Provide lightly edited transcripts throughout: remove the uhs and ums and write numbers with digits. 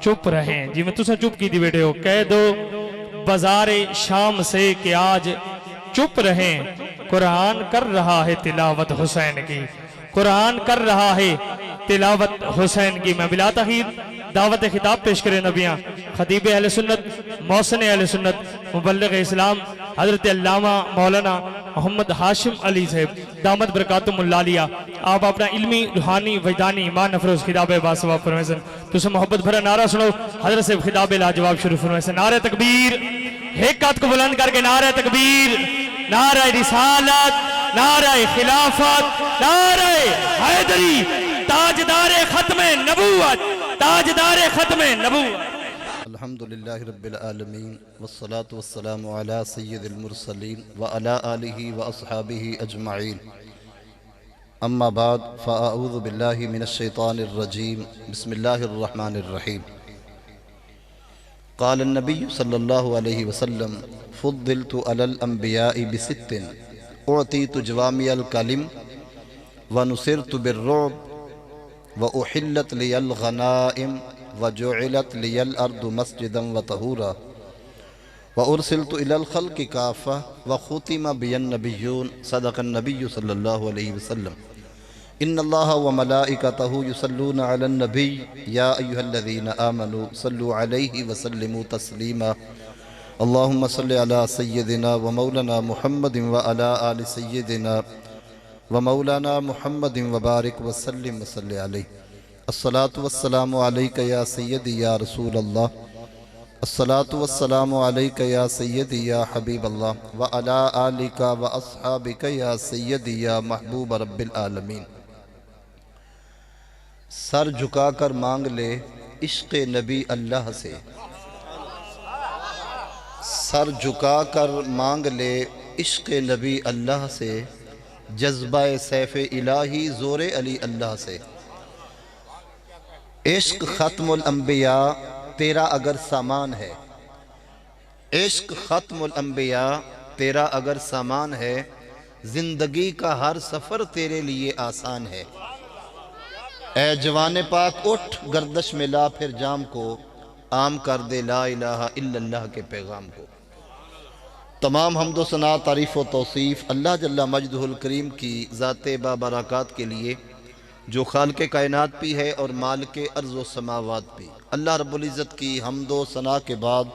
چپ رہیں جی میں تسا چپ کی دی بیٹے ہو کہہ دو بازار شام سے کہ آج چپ رہیں قرآن کر رہا ہے تلاوت حسین کی قرآن کر رہا ہے تلاوت حسین کی میں بلا تاخیر دعوت خطاب پیش کرے نبیاں خطیب اہل سنت محسن اہل سنت مبلغ اسلام حضرت علامہ مولانا محمد ہاشم علی صاحب دامت برکاتم اللہ علیہ آپ اپنا علمی روحانی وجدانی ایمان افروز خطاب باسواب فرمائے تو سے محبت بھرا نعرہ سنو حضرت سے خطاب لاجواب شروع فرمائے نعرہ تکبیر ایک ہاتھ کو بلند کر کے نعرہ تکبیر نعرہ رسالت نعرہ خلافت نعرہ حیدری تاجدار ختم نبوت تاجدار ختم نبوت الحمدللہ رب العالمین والصلاة والسلام علی سید المرسلین وعلی آلہ واصحابہ اجمعین اما بعد فاعوذ باللہ من الشیطان الرجیم بسم اللہ الرحمن الرحیم قال النبی صلی اللہ علیہ وسلم فضلت علی الانبیاء بست اعطیت جوامع الکلم ونصرت بالرعب وأحلت لي الغنائم وجعلت لي الأرض مسجدا وطهورا وأرسلت إلى الخلق كافة وختم بي النبيون صدق النبي صلى الله عليه وسلم إن الله وملائكته يصلون على النبي يا أيها الذين آمنوا صلوا عليه وسلموا تسليما اللهم صل على سيدنا ومولانا محمد وعلى آل سيدنا ومولانا محمد وبارک وسلم وصلی علیہ الصلاة والسلام علیکہ یا سیدی یا رسول اللہ الصلاة والسلام علیکہ یا سیدی یا حبیب اللہ وعلا آلکہ واصحابکہ یا سیدی یا محبوب رب العالمین سر جھکا کر مانگ لے عشق نبی اللہ سے سر جھکا کر مانگ لے عشق نبی اللہ سے جذبہ سیف الہی زور علی اللہ سے عشق ختم الانبیاء تیرا اگر سامان ہے عشق ختم الانبیاء تیرا اگر سامان ہے زندگی کا ہر سفر تیرے لیے آسان ہے اے جوان پاک اٹھ گردش میں لا پھر جام کو عام کر دے لا الہ الا اللہ کے پیغام کو تمام حمد و ثنا تعریف و توصیف اللہ جل مجدہ الکریم کی ذات بابرکات کے لیے جو خالق کائنات بھی ہے اور مالک ارض و سماوات بھی اللہ رب العزت کی حمد و ثنا کے بعد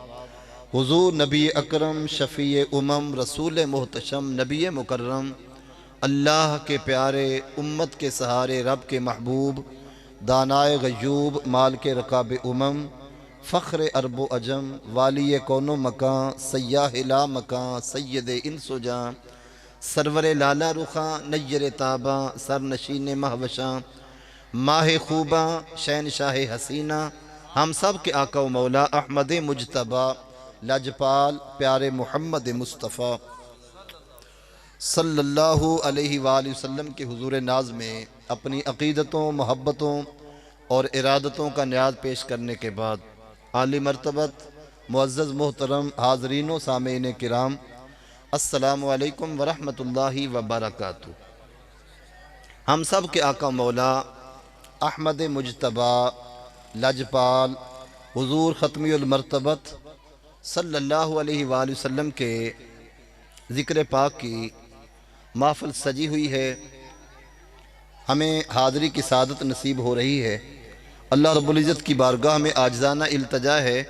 حضور نبی اکرم شفیع امم رسول محتشم نبی مکرم اللہ کے پیارے امت کے سہارے رب کے محبوب دانائے غیوب مالک رقاب امم فخر عرب و عجم والی کون و مکان سیاہ لا مکان سید انس و جاں سرور لالا رخاں نیر تاباں سرنشین مہوشاں ماہ خوباں شہنشاہ حسینہ ہم سب کے آقا و مولا احمد مجتبی لجپال پیارے محمد مصطفیٰ صلی اللہ علیہ وآلہ وسلم کے حضور ناز میں اپنی عقیدتوں محبتوں اور ارادتوں کا نیاز پیش کرنے کے بعد عالی مرتبت معزز محترم حاضرین و سامعین کرام السلام علیکم ورحمۃ اللہ وبرکاتہ ہم سب کے آقا مولا احمد مجتبی لجپال حضور ختمی المرتبت صلی اللہ علیہ وآلہ وسلم کے ذکر پاک کی محفل سجی ہوئی ہے ہمیں حاضری کی سعادت نصیب ہو رہی ہے اللہ رب العزت کی بارگاہ میں عاجزانہ التجا ہے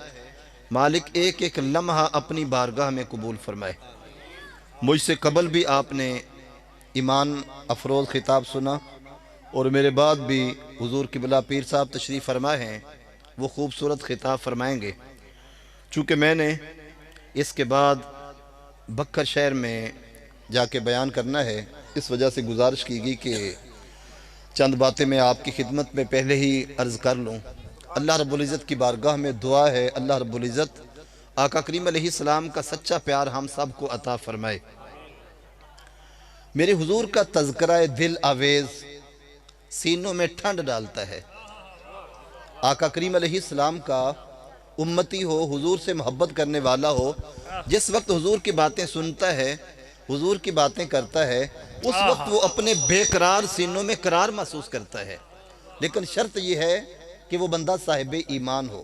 مالک ایک ایک لمحہ اپنی بارگاہ میں قبول فرمائے مجھ سے قبل بھی آپ نے ایمان افروز خطاب سنا اور میرے بعد بھی حضور قبلہ پیر صاحب تشریف فرمائے ہیں وہ خوبصورت خطاب فرمائیں گے چونکہ میں نے اس کے بعد بکر شہر میں جا کے بیان کرنا ہے اس وجہ سے گزارش کی گئی کہ چند باتیں میں آپ کی خدمت میں پہلے ہی عرض کر لوں اللہ رب العزت کی بارگاہ میں دعا ہے اللہ رب العزت آقا کریم علیہ السلام کا سچا پیار ہم سب کو عطا فرمائے میرے حضور کا تذکرہ دل آویز سینوں میں ٹھنڈ ڈالتا ہے آقا کریم علیہ السلام کا امتی ہو حضور سے محبت کرنے والا ہو جس وقت حضور کی باتیں سنتا ہے حضور کی باتیں کرتا ہے اس وقت وہ اپنے بے قرار سینوں میں قرار محسوس کرتا ہے لیکن شرط یہ ہے کہ وہ بندہ صاحب ایمان ہو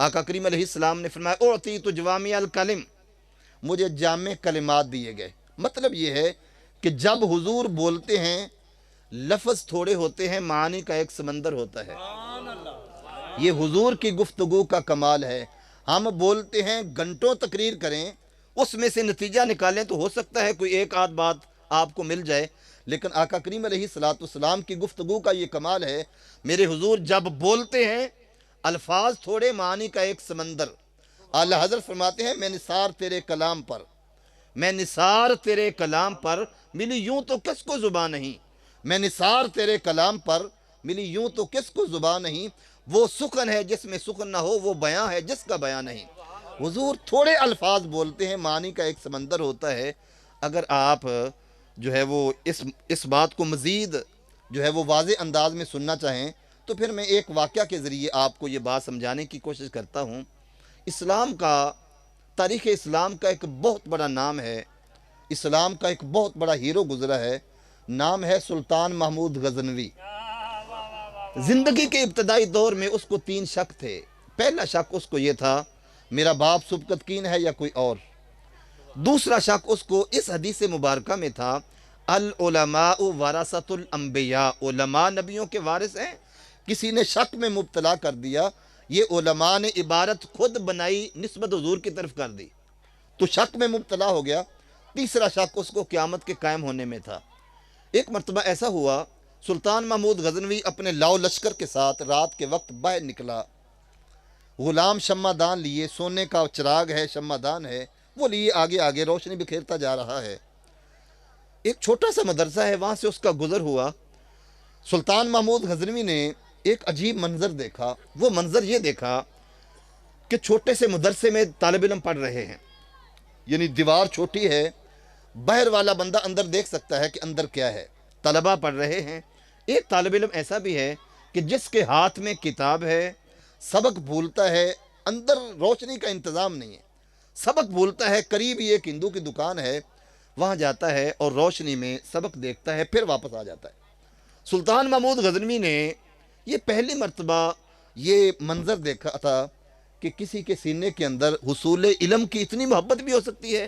آقا کریم علیہ السلام نے فرمایا اعطی تو جوامی الکلم، مجھے جامع کلمات دیے گئے۔ مطلب یہ ہے کہ جب حضور بولتے ہیں لفظ تھوڑے ہوتے ہیں، معانی کا ایک سمندر ہوتا ہے۔ یہ حضور کی گفتگو کا کمال ہے۔ ہم بولتے ہیں گھنٹوں تقریر کریں، اس میں سے نتیجہ نکالیں تو ہو سکتا ہے کوئی ایک آدھ بات آپ کو مل جائے، لیکن آقا کریم علیہ السلام کی گفتگو کا یہ کمال ہے، میرے حضور جب بولتے ہیں الفاظ تھوڑے، معانی کا ایک سمندر۔ اعلیٰ حضرت فرماتے ہیں میں نثار تیرے کلام پر، میں نثار تیرے کلام پر ملی یوں تو کس کو زبان نہیں، میں نثار تیرے کلام پر ملی یوں تو کس کو زبان نہیں، وہ سخن ہے جس میں سخن نہ ہو، وہ بیاں ہے جس کا بیاں نہیں۔ حضور تھوڑے الفاظ بولتے ہیں، معنی کا ایک سمندر ہوتا ہے۔ اگر آپ جو ہے وہ اس بات کو مزید جو ہے وہ واضح انداز میں سننا چاہیں تو پھر میں ایک واقعہ کے ذریعے آپ کو یہ بات سمجھانے کی کوشش کرتا ہوں۔ اسلام کا، تاریخ اسلام کا ایک بہت بڑا نام ہے، اسلام کا ایک بہت بڑا ہیرو گزرا ہے، نام ہے سلطان محمود غزنوی۔ زندگی کے ابتدائی دور میں اس کو 3 شک تھے۔ پہلا شک اس کو یہ تھا میرا باپ سبکتگین ہے یا کوئی اور۔ دوسرا شک اس کو اس حدیث مبارکہ میں تھا العلماء ورثۃ الانبیاء، علماء نبیوں کے وارث ہیں۔ کسی نے شک میں مبتلا کر دیا، یہ علماء نے عبارت خود بنائی، نسبت حضور کی طرف کر دی، تو شک میں مبتلا ہو گیا۔ تیسرا شک اس کو قیامت کے قائم ہونے میں تھا۔ ایک مرتبہ ایسا ہوا، سلطان محمود غزنوی اپنے لاؤ لشکر کے ساتھ رات کے وقت باہر نکلا، غلام شمع دان لیے، سونے کا چراغ ہے، شمع دان ہے، وہ لیے آگے آگے روشنی بکھیرتا جا رہا ہے۔ ایک چھوٹا سا مدرسہ ہے، وہاں سے اس کا گزر ہوا۔ سلطان محمود غزنوی نے ایک عجیب منظر دیکھا۔ وہ منظر یہ دیکھا کہ چھوٹے سے مدرسے میں طالب علم پڑھ رہے ہیں، یعنی دیوار چھوٹی ہے، باہر والا بندہ اندر دیکھ سکتا ہے کہ اندر کیا ہے، طلبہ پڑھ رہے ہیں۔ ایک طالب علم ایسا بھی ہے کہ جس کے ہاتھ میں کتاب ہے، سبق بھولتا ہے، اندر روشنی کا انتظام نہیں ہے، سبق بھولتا ہے، قریب ہی ایک ہندو کی دکان ہے، وہاں جاتا ہے اور روشنی میں سبق دیکھتا ہے، پھر واپس آ جاتا ہے۔ سلطان محمود غزنوی نے یہ پہلی مرتبہ یہ منظر دیکھا تھا کہ کسی کے سینے کے اندر حصول علم کی اتنی محبت بھی ہو سکتی ہے،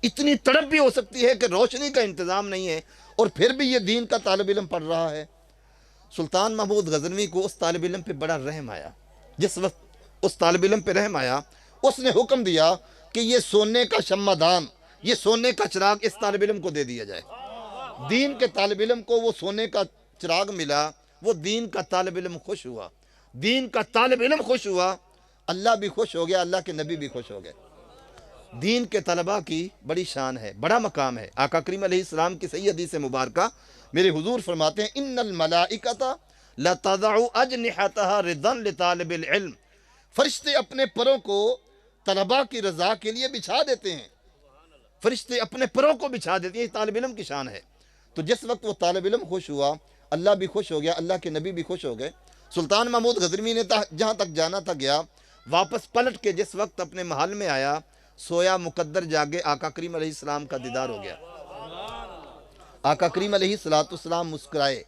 اتنی تڑپ بھی ہو سکتی ہے کہ روشنی کا انتظام نہیں ہے اور پھر بھی یہ دین کا طالب علم پڑھ رہا ہے۔ سلطان محمود غزنوی کو اس طالب علم پہ بڑا رحم آیا۔ جس وقت اس طالب علم پہ رحم آیا، اس نے حکم دیا کہ یہ سونے کا شمع دان، یہ سونے کا چراغ اس طالب علم کو دے دیا جائے۔ دین کے طالب علم کو وہ سونے کا چراغ ملا، وہ دین کا طالب علم خوش ہوا، دین کا طالب علم خوش ہوا، اللہ بھی خوش ہو گیا، اللہ کے نبی بھی خوش ہو گئے۔ دین کے طلباء کی بڑی شان ہے، بڑا مقام ہے۔ آقا کریم علیہ السلام کی صحیح حدیث مبارکہ میرے حضور فرماتے ہیں ان الملائکۃ لتضع اجنحتها رضا لطالب العلم، فرشتے اپنے پروں کو طلباء کی رضا کے لیے بچھا دیتے ہیں، فرشتے اپنے پروں کو بچھا دیتے ہیں، یہ طالب علم کی شان ہے۔ تو جس وقت وہ طالب علم خوش ہوا، اللہ بھی خوش ہو گیا، اللہ کے نبی بھی خوش ہو گئے۔ سلطان محمود غزنوی نے جہاں تک جانا تھا گیا، واپس پلٹ کے جس وقت اپنے محل میں آیا، سویا مقدر جاگے، آقا کریم علیہ السلام کا دیدار ہو گیا۔ آقا کریم علیہ السلام مسکرائے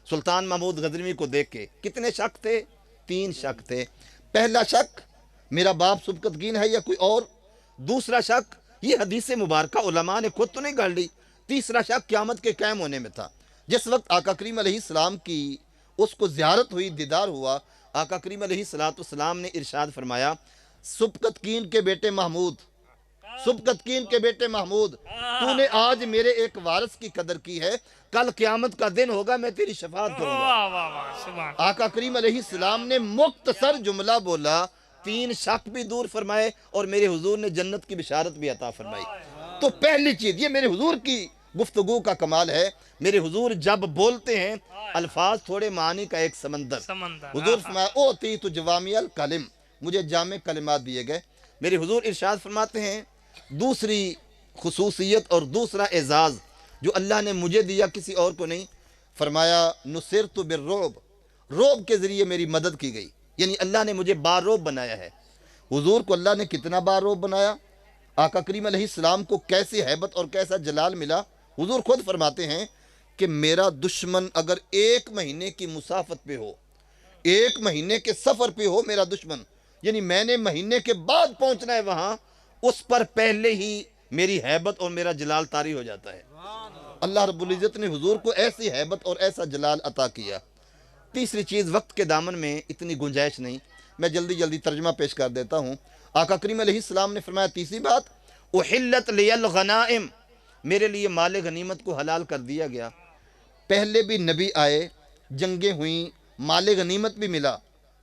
سلطان محمود غزنوی کو دیکھ کے۔ کتنے شک تھے؟ 3 شک تھے۔ پہلا شک میرا باپ سبکتگین ہے یا کوئی اور، دوسرا شک یہ حدیث مبارکہ علماء نے خود تو نہیں گھڑ لی، تیسرا شک قیامت کے قائم ہونے میں تھا۔ جس وقت آقا کریم علیہ السلام کی اس کو زیارت ہوئی، دیدار ہوا، آقا کریم علیہ السلام نے ارشاد فرمایا سبکتگین کے بیٹے محمود، سبکتگین کے بیٹے محمود، تو نے آج میرے ایک وارث کی قدر کی ہے، کل قیامت کا دن ہوگا میں تیری شفاعت کروں گا۔ آقا کریم علیہ السلام نے مختصر جملہ بولا، 3 شک بھی دور فرمائے اور میرے حضور نے جنت کی بشارت بھی عطا فرمائی۔ تو پہلی چیز یہ میرے حضور کی گفتگو کا کمال ہے، میرے حضور جب بولتے ہیں الفاظ تھوڑے، معنی کا ایک سمندر۔ حضور فرمایا اوتی تو جوامی الکلم، مجھے جامع کلمات دیے گئے۔ میرے حضور ارشاد فرماتے ہیں دوسری خصوصیت اور دوسرا اعزاز جو اللہ نے مجھے دیا کسی اور کو نہیں، فرمایا نصرت بالرعب، رعب کے ذریعے میری مدد کی گئی، یعنی اللہ نے مجھے بارعب بنایا ہے۔ حضور کو اللہ نے کتنا بارعب بنایا، آقا کریم علیہ السلام کو کیسی ہیبت اور کیسا جلال ملا۔ حضور خود فرماتے ہیں کہ میرا دشمن اگر 1 مہینے کی مسافت پہ ہو، 1 مہینے کے سفر پہ ہو میرا دشمن، یعنی میں نے مہینے کے بعد پہنچنا ہے وہاں، اس پر پہلے ہی میری ہیبت اور میرا جلال طاری ہو جاتا ہے۔ اللہ رب العزت نے حضور کو ایسی ہیبت اور ایسا جلال عطا کیا۔ تیسری چیز، وقت کے دامن میں اتنی گنجائش نہیں، میں جلدی جلدی ترجمہ پیش کر دیتا ہوں۔ آقا کریم علیہ السلام نے فرمایا تیسری بات، احلت لی الغنائم، میرے لیے مال غنیمت کو حلال کر دیا گیا۔ پہلے بھی نبی آئے، جنگیں ہوئیں، مال غنیمت بھی ملا۔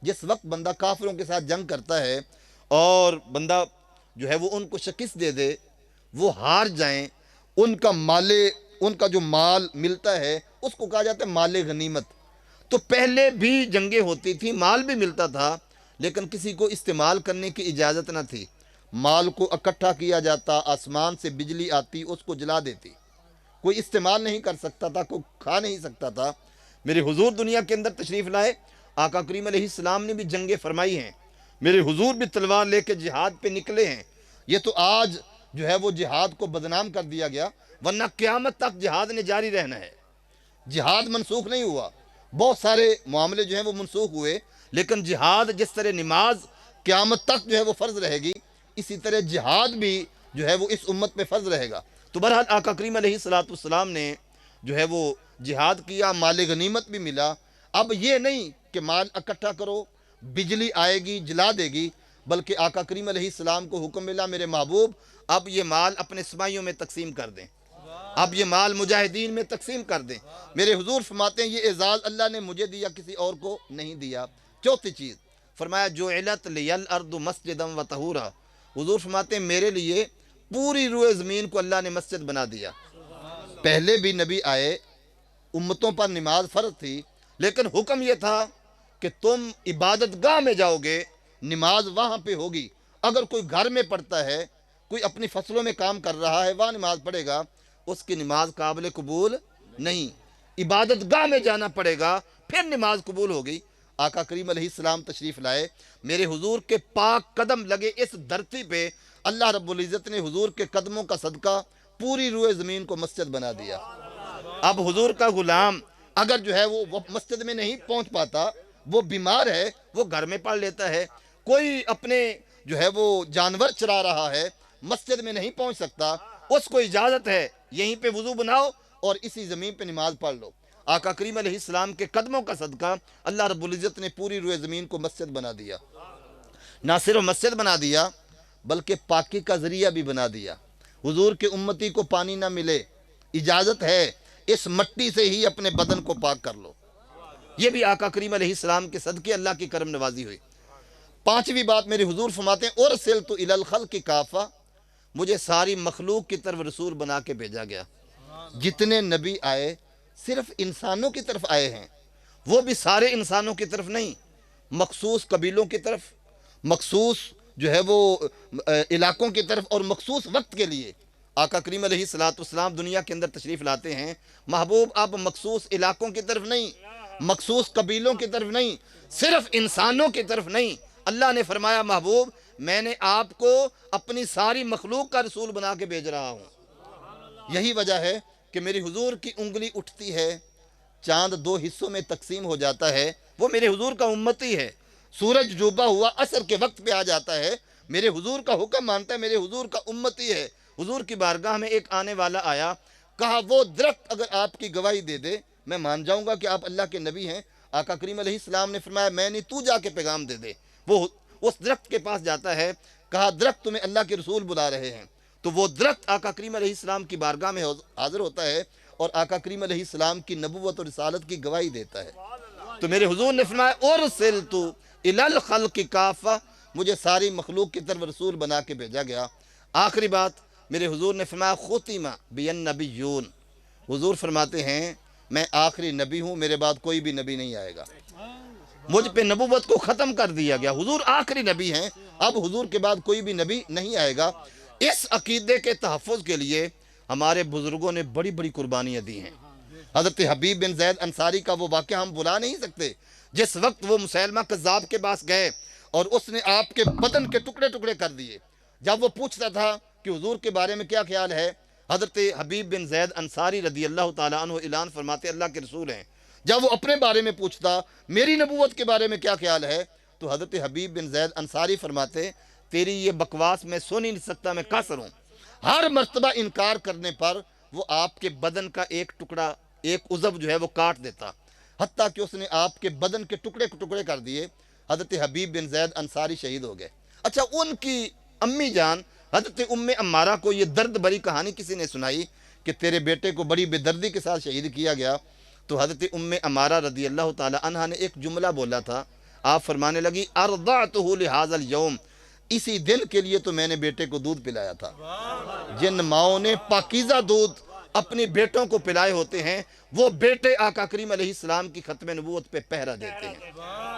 جس وقت بندہ کافروں کے ساتھ جنگ کرتا ہے اور بندہ جو ہے وہ ان کو شکست دے دے، وہ ہار جائیں، ان کا جو مال ملتا ہے اس کو کہا جاتا ہے مال غنیمت۔ تو پہلے بھی جنگیں ہوتی تھیں، مال بھی ملتا تھا، لیکن کسی کو استعمال کرنے کی اجازت نہ تھی۔ مال کو اکٹھا کیا جاتا، آسمان سے بجلی آتی، اس کو جلا دیتی، کوئی استعمال نہیں کر سکتا تھا، کوئی کھا نہیں سکتا تھا۔ میرے حضور دنیا کے اندر تشریف لائے، آقا کریم علیہ السلام نے بھی جنگیں فرمائی ہیں، میرے حضور بھی تلوار لے کے جہاد پہ نکلے ہیں۔ یہ تو آج جو ہے وہ جہاد کو بدنام کر دیا گیا، ورنہ قیامت تک جہاد نے جاری رہنا ہے۔ جہاد منسوخ نہیں ہوا، بہت سارے معاملے جو ہیں وہ منسوخ ہوئے، لیکن جہاد جس طرح نماز قیامت تک جو ہے وہ فرض رہے گی، اسی طرح جہاد بھی جو ہے وہ اس امت میں فرض رہے گا۔ تو بہرحال آقا کریم علیہ السلام نے جو ہے وہ جہاد کیا، مال غنیمت بھی ملا۔ اب یہ نہیں کہ مال اکٹھا کرو، بجلی آئے گی جلا دے گی، بلکہ آقا کریم علیہ السلام کو حکم ملا، میرے محبوب اب یہ مال اپنے سپاہیوں میں تقسیم کر دیں، اب یہ مال مجاہدین میں تقسیم کر دیں۔ میرے حضور فرماتے ہیں یہ اعزاز اللہ نے مجھے دیا، کسی اور کو نہیں دیا۔ چوتھی چیز فرمایا جعلت لی الارض مسجدا وطہورا، حضور فرماتے ہیں میرے لیے پوری روئے زمین کو اللہ نے مسجد بنا دیا۔ پہلے بھی نبی آئے، امتوں پر نماز فرض تھی، لیکن حکم یہ تھا کہ تم عبادت گاہ میں جاؤ گے، نماز وہاں پہ ہوگی۔ اگر کوئی گھر میں پڑھتا ہے، کوئی اپنی فصلوں میں کام کر رہا ہے، وہاں نماز پڑھے گا، اس کی نماز قابل قبول نہیں، عبادت گاہ میں جانا پڑے گا، پھر نماز قبول ہوگی۔ آقا کریم علیہ السلام تشریف لائے، میرے حضور کے پاک قدم لگے اس دھرتی پہ، اللہ رب العزت نے حضور کے قدموں کا صدقہ پوری روئے زمین کو مسجد بنا دیا۔ اب حضور کا غلام اگر جو ہے وہ مسجد میں نہیں پہنچ پاتا، وہ بیمار ہے، وہ گھر میں پڑھ لیتا ہے، کوئی اپنے جو ہے وہ جانور چرا رہا ہے، مسجد میں نہیں پہنچ سکتا، اس کو اجازت ہے یہیں پہ وضو بناؤ اور اسی زمین پہ نماز پڑھ لو۔ آقا کریم علیہ السلام کے قدموں کا صدقہ اللہ رب العزت نے پوری روئے زمین کو مسجد بنا دیا۔ نہ صرف مسجد بنا دیا بلکہ پاکی کا ذریعہ بھی بنا دیا۔ حضور کے امتی کو پانی نہ ملے، اجازت ہے اس مٹی سے ہی اپنے بدن کو پاک کر لو۔ یہ بھی آقا کریم علیہ السلام کے صدقے اللہ کی کرم نوازی ہوئی۔ پانچویں بات میرے حضور فرماتے ہیں ارسلت الی الخلق کافہ، مجھے ساری مخلوق کی طرف رسول بنا کے بھیجا گیا۔ جتنے نبی آئے صرف انسانوں کی طرف آئے ہیں، وہ بھی سارے انسانوں کی طرف نہیں، مخصوص قبیلوں کی طرف، مخصوص جو ہے وہ علاقوں کی طرف، اور مخصوص وقت کے لیے۔ آقا کریم علیہ السلام دنیا کے اندر تشریف لاتے ہیں، محبوب اب مخصوص علاقوں کی طرف نہیں، مخصوص قبیلوں کی طرف نہیں، صرف انسانوں کی طرف نہیں، اللہ نے فرمایا محبوب میں نے آپ کو اپنی ساری مخلوق کا رسول بنا کے بھیج رہا ہوں۔ یہی وجہ ہے کہ میری حضور کی انگلی اٹھتی ہے، چاند دو حصوں میں تقسیم ہو جاتا ہے، وہ میرے حضور کا امتی ہے۔ سورج ڈوبا ہوا عصر کے وقت پہ آ جاتا ہے، میرے حضور کا حکم مانتا ہے، میرے حضور کا امتی ہے۔ حضور کی بارگاہ میں ایک آنے والا آیا، کہا وہ درخت اگر آپ کی گواہی دے دے میں مان جاؤں گا کہ آپ اللہ کے نبی ہیں۔ آقا کریم علیہ السلام نے فرمایا میں نہیں، تو جا کے پیغام دے دے۔ وہ اس درخت کے پاس جاتا ہے، کہا درخت تمہیں اللہ کے رسول بلا رہے ہیں، تو وہ درخت آقا کریم علیہ السلام کی بارگاہ میں حاضر ہوتا ہے اور آقا کریم علیہ السلام کی نبوت اور رسالت کی گواہی دیتا ہے۔ تو میرے حضور نے فرمایا ارسلت الی الخلق کافہ، مجھے ساری مخلوق کی طرف رسول بنا کے بھیجا گیا۔ آخری بات میرے حضور نے فرمایا ختم بی النبیون، حضور فرماتے ہیں میں آخری نبی ہوں، میرے بعد کوئی بھی نبی نہیں آئے گا۔ مجھ پہ نبوت کو ختم کر دیا گیا، حضور آخری نبی ہیں، اب حضور کے بعد کوئی بھی نبی نہیں آئے گا۔ اس عقیدے کے تحفظ کے لیے ہمارے بزرگوں نے بڑی بڑی قربانیاں دی ہیں۔ حضرت حبیب بن زید انصاری کا وہ واقعہ ہم بلا نہیں سکتے، جس وقت وہ مسیلمہ کذاب کے پاس گئے اور اس نے آپ کے بدن کے ٹکڑے ٹکڑے کر دیے۔ جب وہ پوچھتا تھا کہ حضور کے بارے میں کیا خیال ہے، حضرت حبیب بن زید انصاری رضی اللہ تعالیٰ عنہ اعلان فرماتے اللہ کے رسول ہیں۔ جب وہ اپنے بارے میں پوچھتا میری نبوت کے بارے میں کیا خیال ہے، تو حضرت حبیب بن زید انصاری فرماتے تیری یہ بکواس میں سن ہی نہیں سکتا، میں قاصر ہوں۔ ہر مرتبہ انکار کرنے پر وہ آپ کے بدن کا ایک ٹکڑا، ایک عضو جو ہے وہ کاٹ دیتا، حتیٰ کہ اس نے آپ کے بدن کے ٹکڑے ٹکڑے کر دیے۔ حضرت حبیب بن زید انصاری شہید ہو گئے۔ اچھا، ان کی امی جان حضرت ام عمارہ کو یہ درد بری کہانی کسی نے سنائی کہ تیرے بیٹے کو بڑی بے دردی کے ساتھ شہید کیا گیا، تو حضرت ام عمارہ رضی اللہ تعالی عنہ نے ایک جملہ بولا تھا۔ آپ فرمانے لگی ارضعتہ لہذا اليوم، اسی دن کے لیے تو میں نے بیٹے کو دودھ پلایا تھا۔ جن ماؤں نے پاکیزہ دودھ اپنے بیٹوں کو پلائے ہوتے ہیں، وہ بیٹے آقا کریم علیہ السلام کی ختم نبوت پہ پہرا دیتے ہیں۔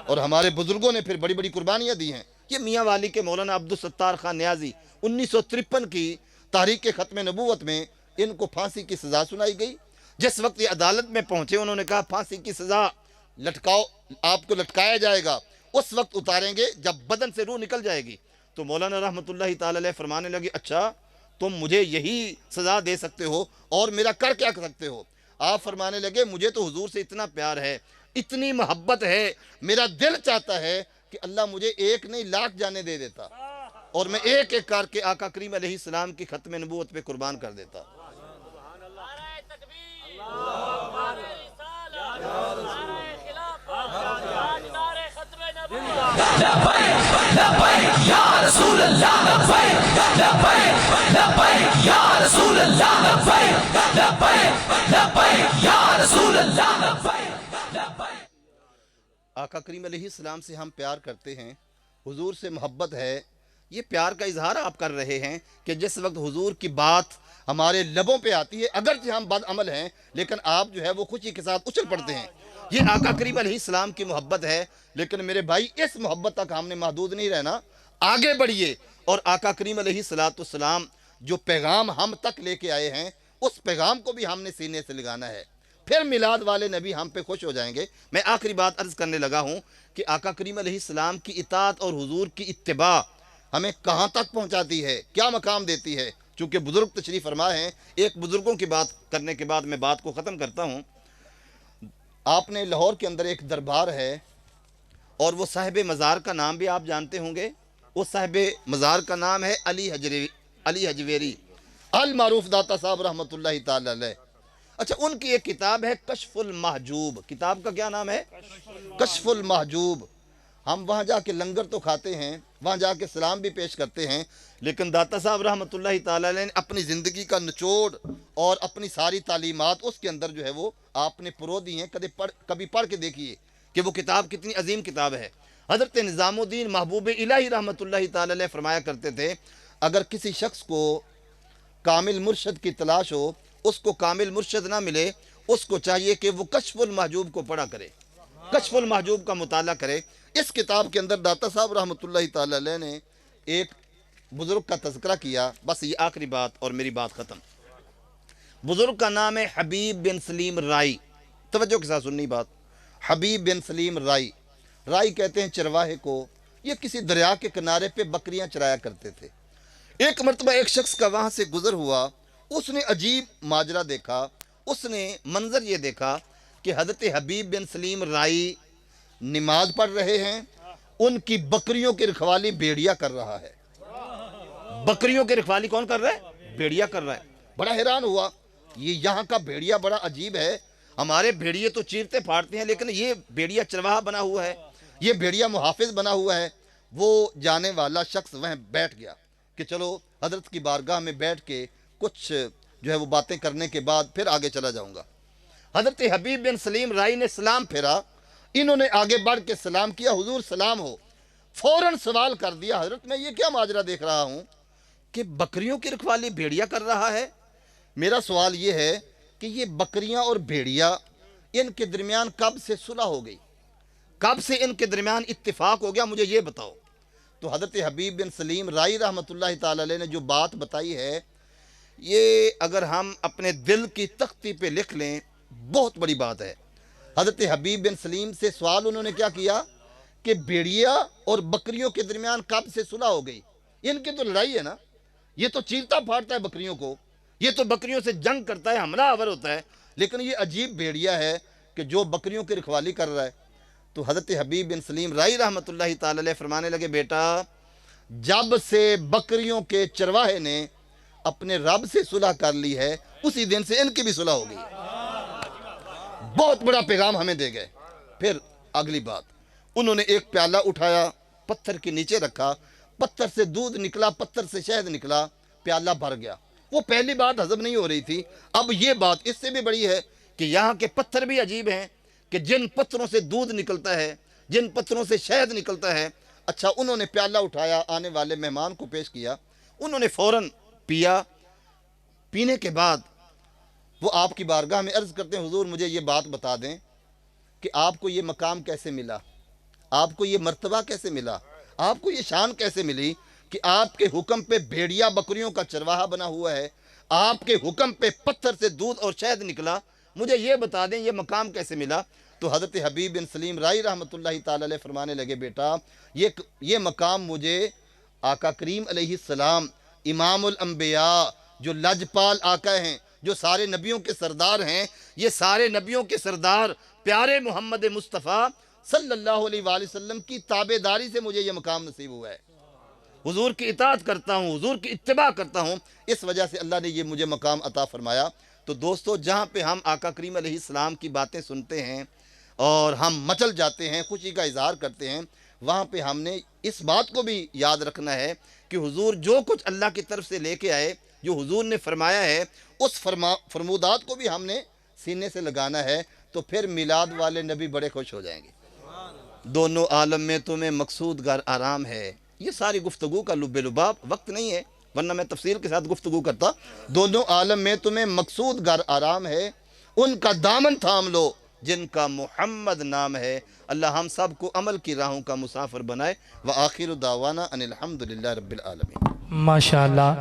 اور ہمارے بزرگوں نے پھر بڑی بڑی قربانیاں دی ہیں۔ یہ میاں والی کے مولانا عبدالستار خان نیازی 1953 کی تاریخ ختم نبوت میں ان کو پھانسی کی سزا سنائی گئی۔ جس وقت یہ عدالت میں پہنچے، انہوں نے کہا پھانسی کی سزا لٹکاؤ، آپ کو لٹکایا جائے گا، اس وقت اتاریں گے جب بدن سے روح نکل جائے گی۔ تو مولانا رحمۃ اللہ تعالی علیہ فرمانے لگے اچھا تم مجھے یہی سزا دے سکتے ہو اور میرا کر کیا سکتے ہو؟ آپ فرمانے لگے مجھے تو حضور سے اتنا پیار ہے، اتنی محبت ہے، میرا دل چاہتا ہے کہ اللہ مجھے ایک نہیں لاکھ جانے دے دیتا اور میں ایک ایک کر کے آقا کریم علیہ السلام کی ختم نبوت پہ قربان کر دیتا۔ آقا کریم علیہ السلام سے ہم پیار کرتے ہیں، حضور سے محبت ہے، یہ پیار کا اظہار آپ کر رہے ہیں کہ جس وقت حضور کی بات ہمارے لبوں پہ آتی ہے، اگرچہ ہم بد عمل ہیں لیکن آپ جو ہے وہ خوشی کے ساتھ اچھل پڑتے ہیں۔ یہ آقا کریم علیہ السلام کی محبت ہے، لیکن میرے بھائی اس محبت تک ہم نے محدود نہیں رہنا، آگے بڑھیے اور آقا کریم علیہ السلام جو پیغام ہم تک لے کے آئے ہیں اس پیغام کو بھی ہم نے سینے سے لگانا ہے، پھر میلاد والے نبی ہم پہ خوش ہو جائیں گے۔ میں آخری بات عرض کرنے لگا ہوں کہ آقا کریم علیہ السلام کی اطاعت اور حضور کی اتباع ہمیں کہاں تک پہنچاتی ہے، کیا مقام دیتی ہے۔ چونکہ بزرگ تشریف فرما ہیں، ایک بزرگوں کی بات کرنے کے بعد میں بات کو ختم کرتا ہوں۔ آپ نے لاہور کے اندر ایک دربار ہے اور وہ صاحب مزار کا نام بھی آپ جانتے ہوں گے۔ وہ صاحب مزار کا نام ہے علی حجویری المعروف داتا صاحب رحمۃ اللہ تعالی علیہ۔ اچھا، ان کی ایک کتاب ہے کشف المحجوب۔ کتاب کا کیا نام ہے؟ کشف المحجوب۔ ہم وہاں جا کے لنگر تو کھاتے ہیں، وہاں جا کے سلام بھی پیش کرتے ہیں، لیکن داتا صاحب رحمۃ اللہ تعالی علیہ نے اپنی زندگی کا نچوڑ اور اپنی ساری تعلیمات اس کے اندر جو ہے وہ آپ نے پرو دی ہیں۔ کبھی پڑھ کے دیکھیے کہ وہ کتاب کتنی عظیم کتاب ہے۔ حضرت نظام الدین محبوب الہی رحمۃ اللہ تعالی علیہ فرمایا کرتے تھے اگر کسی شخص کو کامل مرشد کی تلاش ہو، اس کو کامل مرشد نہ ملے، اس کو چاہیے کہ وہ کشف المحجوب کو پڑھا کرے، کشف المحجوب کا مطالعہ کرے۔ اس کتاب کے اندر داتا صاحب رحمۃ اللہ تعالی علیہ نے ایک بزرگ کا تذکرہ کیا۔ بس یہ آخری بات اور میری بات ختم۔ بزرگ کا نام ہے حبیب بن سلیم رائی۔ توجہ کے ساتھ سننی بات، حبیب بن سلیم رائی۔ رائی کہتے ہیں چرواہے کو۔ یہ کسی دریا کے کنارے پہ بکریاں چرایا کرتے تھے۔ ایک مرتبہ ایک شخص کا وہاں سے گزر ہوا، اس نے عجیب ماجرا دیکھا۔ اس نے منظر یہ دیکھا کہ حضرت حبیب بن سلیم رائی نماز پڑھ رہے ہیں، ان کی بکریوں کی رکھوالی بھیڑیا کر رہا ہے۔ بکریوں کی رکھوالی کون کر رہا ہے؟ بھیڑیا کر رہا ہے۔ بڑا حیران ہوا، یہ یہاں کا بھیڑیا بڑا عجیب ہے، ہمارے بھیڑیے تو چیرتے پھاڑتے ہیں لیکن یہ بھیڑیا چرواہا بنا ہوا ہے، یہ بھیڑیا محافظ بنا ہوا ہے۔ وہ جانے والا شخص وہیں بیٹھ گیا کہ چلو حضرت کی بارگاہ میں بیٹھ کے کچھ جو ہے وہ باتیں کرنے کے بعد پھر آگے چلا جاؤں گا۔ حضرت حبیب بن سلیم رائی نے سلام پھیرا، انہوں نے آگے بڑھ کے سلام کیا، حضور سلام ہو۔ فوراً سوال کر دیا حضرت میں یہ کیا ماجرا دیکھ رہا ہوں کہ بکریوں کی رکھوالی بھیڑیا کر رہا ہے؟ میرا سوال یہ ہے کہ یہ بکریاں اور بھیڑیا ان کے درمیان کب سے صلح ہو گئی، کب سے ان کے درمیان اتفاق ہو گیا، مجھے یہ بتاؤ۔ تو حضرت حبیب بن سلیم رائی رحمۃ اللہ تعالی علیہ نے جو بات بتائی ہے، یہ اگر ہم اپنے دل کی تختی پہ لکھ لیں بہت بڑی بات ہے۔ حضرت حبیب بن سلیم سے سوال انہوں نے کیا کیا کہ بھیڑیا اور بکریوں کے درمیان کب سے صلح ہو گئی؟ ان کی تو لڑائی ہے نا، یہ تو چیرتا پھاڑتا ہے بکریوں کو، یہ تو بکریوں سے جنگ کرتا ہے، حملہ آور ہوتا ہے، لیکن یہ عجیب بھیڑیا ہے کہ جو بکریوں کی رکھوالی کر رہا ہے۔ تو حضرت حبیب بن سلیم رائی رحمۃ اللہ تعالی علیہ فرمانے لگے بیٹا جب سے بکریوں کے چرواہے نے اپنے رب سے صلح کر لی ہے اسی دن سے ان کی بھی صلح ہو گئی. بہت بڑا پیغام ہمیں دے گئے. پھر اگلی بات انہوں نے ایک پیالہ اٹھایا پتھر کے نیچے رکھا, پتھر سے دودھ نکلا, پتھر سے شہد نکلا, پیالہ بھر گیا. وہ پہلی بات ہضم نہیں ہو رہی تھی. اب یہ بات اس سے بھی بڑی ہے کہ یہاں کے پتھر بھی عجیب ہیں کہ جن پتھروں سے دودھ نکلتا ہے, جن پتھروں سے شہد نکلتا ہے. اچھا انہوں نے پیالہ اٹھایا, آنے والے مہمان کو پیش کیا, انہوں نے فوراً پیا. پینے کے بعد وہ آپ کی بارگاہ میں عرض کرتے ہیں حضور مجھے یہ بات بتا دیں کہ آپ کو یہ مقام کیسے ملا, آپ کو یہ مرتبہ کیسے ملا, آپ کو یہ شان کیسے ملی کہ آپ کے حکم پہ بھیڑیا بکریوں کا چرواہا بنا ہوا ہے, آپ کے حکم پہ پتھر سے دودھ اور شہد نکلا, مجھے یہ بتا دیں یہ مقام کیسے ملا. تو حضرت حبیب بن سلیم رائی رحمۃ اللہ تعالی علیہ فرمانے لگے بیٹا یہ مقام مجھے آقا کریم علیہ السلام امام الانبیاء جو لجپال آقا ہیں, جو سارے نبیوں کے سردار ہیں, یہ سارے نبیوں کے سردار پیارے محمد مصطفیٰ صلی اللہ علیہ وآلہ وسلم کی تابعداری سے مجھے یہ مقام نصیب ہوا ہے. حضور کی اطاعت کرتا ہوں, حضور کی اتباع کرتا ہوں, اس وجہ سے اللہ نے یہ مجھے مقام عطا فرمایا. تو دوستو جہاں پہ ہم آقا کریم علیہ السلام کی باتیں سنتے ہیں اور ہم مچل جاتے ہیں, خوشی کا اظہار کرتے ہیں, وہاں پہ ہم نے اس بات کو بھی یاد رکھنا ہے کہ حضور جو کچھ اللہ کی طرف سے لے کے آئے, جو حضور نے فرمایا ہے, اس فرمودات کو بھی ہم نے سینے سے لگانا ہے. تو پھر میلاد والے نبی بڑے خوش ہو جائیں گے. دونوں عالم میں تمہیں مقصود گر آرام ہے. یہ ساری گفتگو کا لب لباب, وقت نہیں ہے ورنہ میں تفصیل کے ساتھ گفتگو کرتا. دونوں عالم میں تمہیں مقصود گر آرام ہے, ان کا دامن تھام لو جن کا محمد نام ہے. اللہ ہم سب کو عمل کی راہوں کا مسافر بنائے. وآخر دعوانا ان الحمدللہ رب العالمین. ماشاءاللہ.